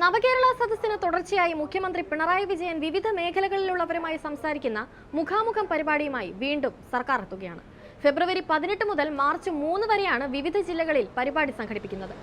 നവകേരള സദസ്സിന് തുടർച്ചയായി മുഖ്യമന്ത്രി പിണറായി വിജയൻ വിവിധ മേഖലകളിലുള്ളവരുമായി സംസാരിക്കുന്ന മുഖാമുഖം പരിപാടിയുമായി വീണ്ടും സർക്കാർ എത്തുകയാണ്. ഫെബ്രുവരി 18 മുതൽ മാർച്ച് 3 വരെയാണ് വിവിധ ജില്ലകളിൽ പരിപാടി സംഘടിപ്പിക്കുന്നത്.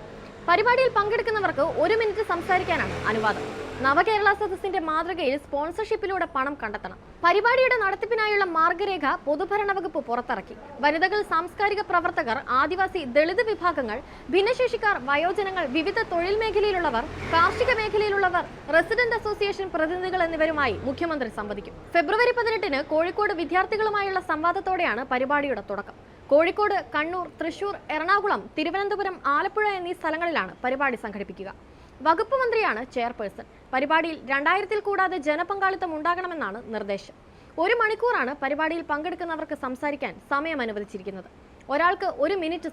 പരിപാടിയിൽ പങ്കെടുക്കുന്നവർക്ക് 1 മിനിറ്റ് സംസാരിക്കാനാണ് അനുവാദം. നവകേരള സദസ്സിന്റെ മാതൃകയിൽ സ്പോൺസർഷിപ്പിലൂടെ പണം കണ്ടെത്തണം. പരിപാടിയുടെ നടത്തിപ്പിനായുള്ള മാർഗരേഖ പൊതുഭരണ വകുപ്പ് പുറത്തിറക്കി. വനിതകൾ, സാംസ്കാരിക പ്രവർത്തകർ, ആദിവാസി, ദളിത് വിഭാഗങ്ങൾ, ഭിന്നശേഷിക്കാർ, വയോജനങ്ങൾ, വിവിധ തൊഴിൽ മേഖലയിലുള്ളവർ, കാർഷിക മേഖലയിലുള്ളവർ, റെസിഡന്റ് അസോസിയേഷൻ പ്രതിനിധികൾ എന്നിവരുമായി മുഖ്യമന്ത്രി സംവദിക്കും. ഫെബ്രുവരി 18-ന് കോഴിക്കോട് വിദ്യാർത്ഥികളുമായുള്ള സംവാദത്തോടെയാണ് പരിപാടിയുടെ തുടക്കം. കോഴിക്കോട്, കണ്ണൂർ, തൃശൂർ, എറണാകുളം, തിരുവനന്തപുരം, ആലപ്പുഴ എന്നീ സ്ഥലങ്ങളിലാണ് പരിപാടി സംഘടിപ്പിക്കുക. വകുപ്പ് മന്ത്രിയാണ് ചെയർപേഴ്സൺ. പരിപാടിയിൽ 2000-ൽ കൂടാതെ ജനപങ്കാളിത്തം ഉണ്ടാകണമെന്നാണ് നിർദ്ദേശം. 1 മണിക്കൂറാണ് പരിപാടിയിൽ പങ്കെടുക്കുന്നവർക്ക് സംസാരിക്കാൻ സമയം അനുവദിച്ചിരിക്കുന്നത്. ഒരാൾക്ക് 1 മിനിറ്റ്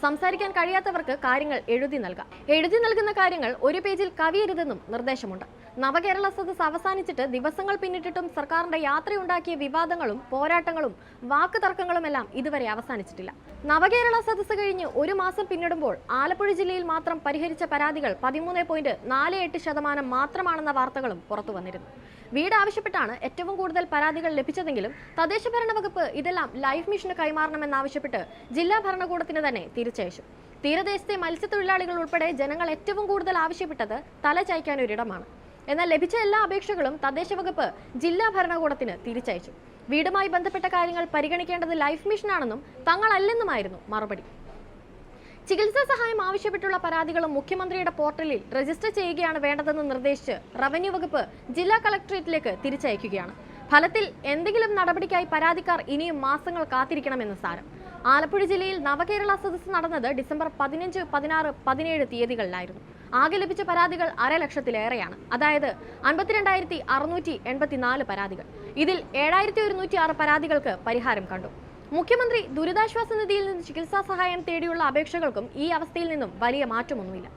സംസാരിക്കാൻ കഴിയാത്തവർക്ക് കാര്യങ്ങൾ എഴുതി നൽകാം. എഴുതി നൽകുന്ന കാര്യങ്ങൾ 1 പേജിൽ കവിയരുതെന്നും നിർദ്ദേശമുണ്ട്. നവകേരള സദസ്സ് അവസാനിച്ചിട്ട് ദിവസങ്ങൾ പിന്നിട്ടിട്ടും സർക്കാരിന്റെ യാത്രയുണ്ടാക്കിയ വിവാദങ്ങളും പോരാട്ടങ്ങളും വാക്ക് തർക്കങ്ങളുമെല്ലാം ഇതുവരെ അവസാനിച്ചിട്ടില്ല. നവകേരള സദസ്സ് കഴിഞ്ഞ് 1 മാസം പിന്നിടുമ്പോൾ ആലപ്പുഴ ജില്ലയിൽ മാത്രം പരിഹരിച്ച പരാതികൾ 13.48% മാത്രമാണെന്ന വാർത്തകളും പുറത്തു വന്നിരുന്നു. വീട് ആവശ്യപ്പെട്ടാണ് ഏറ്റവും കൂടുതൽ പരാതികൾ ലഭിച്ചതെങ്കിലും തദ്ദേശ ഭരണ വകുപ്പ് ഇതെല്ലാം ലൈഫ് മിഷന് കൈമാറണമെന്നാവശ്യപ്പെട്ട് ജില്ലാ ഭരണകൂടത്തിന് തന്നെ തിരിച്ചയച്ചു. തീരദേശത്തെ മത്സ്യത്തൊഴിലാളികൾ ഉൾപ്പെടെ ജനങ്ങൾ ഏറ്റവും കൂടുതൽ ആവശ്യപ്പെട്ടത് തലചായ്ക്കാനൊരിടമാണ്. എന്നാൽ ലഭിച്ച എല്ലാ അപേക്ഷകളും തദ്ദേശ വകുപ്പ് ജില്ലാ ഭരണകൂടത്തിന് തിരിച്ചയച്ചു. വീടുമായി ബന്ധപ്പെട്ട കാര്യങ്ങൾ പരിഗണിക്കേണ്ടത് ലൈഫ് മിഷനാണെന്നും തങ്ങളല്ലെന്നുമായിരുന്നു മറുപടി. ചികിത്സാ സഹായം ആവശ്യപ്പെട്ടുള്ള പരാതികളും മുഖ്യമന്ത്രിയുടെ പോർട്ടലിൽ രജിസ്റ്റർ ചെയ്യുകയാണ് വേണ്ടതെന്ന് നിർദ്ദേശിച്ച് റവന്യൂ വകുപ്പ് ജില്ലാ കളക്ടറേറ്റിലേക്ക് തിരിച്ചയക്കുകയാണ്. ഫലത്തിൽ എന്തെങ്കിലും നടപടിക്കായി പരാതിക്കാർ ഇനിയും മാസങ്ങൾ കാത്തിരിക്കണമെന്ന് സാരം. ആലപ്പുഴ ജില്ലയിൽ നവകേരള സദസ്സ് നടന്നത് ഡിസംബർ 15, 16, 17 തീയതികളിലായിരുന്നു. ആകെ ലഭിച്ച പരാതികൾ 500,000-ലേറെയാണ്. അതായത് 52,684 പരാതികൾ. ഇതിൽ 7,106 പരാതികൾക്ക് പരിഹാരം കണ്ടു. മുഖ്യമന്ത്രി ദുരിതാശ്വാസ നിധിയിൽ നിന്ന് ചികിത്സാ സഹായം തേടിയുള്ള അപേക്ഷകൾക്കും ഈ അവസ്ഥയിൽ നിന്നും വലിയ മാറ്റമൊന്നുമില്ല.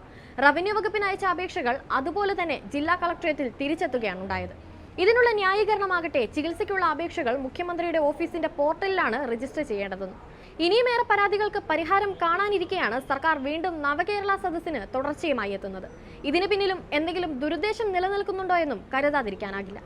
റവന്യൂ വകുപ്പിന് അയച്ച അപേക്ഷകൾ അതുപോലെ തന്നെ ജില്ലാ കളക്ടറേറ്റിൽ തിരിച്ചെത്തുകയാണ് ഉണ്ടായത്. ഇതിനുള്ള ന്യായീകരണമാകട്ടെ, ചികിത്സയ്ക്കുള്ള അപേക്ഷകൾ മുഖ്യമന്ത്രിയുടെ ഓഫീസിന്റെ പോർട്ടലിലാണ് രജിസ്റ്റർ ചെയ്യേണ്ടതെന്ന്. ഇനിയുമേറെ പരാതികൾക്ക് പരിഹാരം കാണാനിരിക്കെയാണ് സർക്കാർ വീണ്ടും നവകേരള സദസ്സിന് തുടർച്ചയുമായി എത്തുന്നത്. ഇതിന് പിന്നിലും എന്തെങ്കിലും ദുരുദ്ദേശം നിലനിൽക്കുന്നുണ്ടോ എന്നും കരുതാതിരിക്കാനാകില്ല.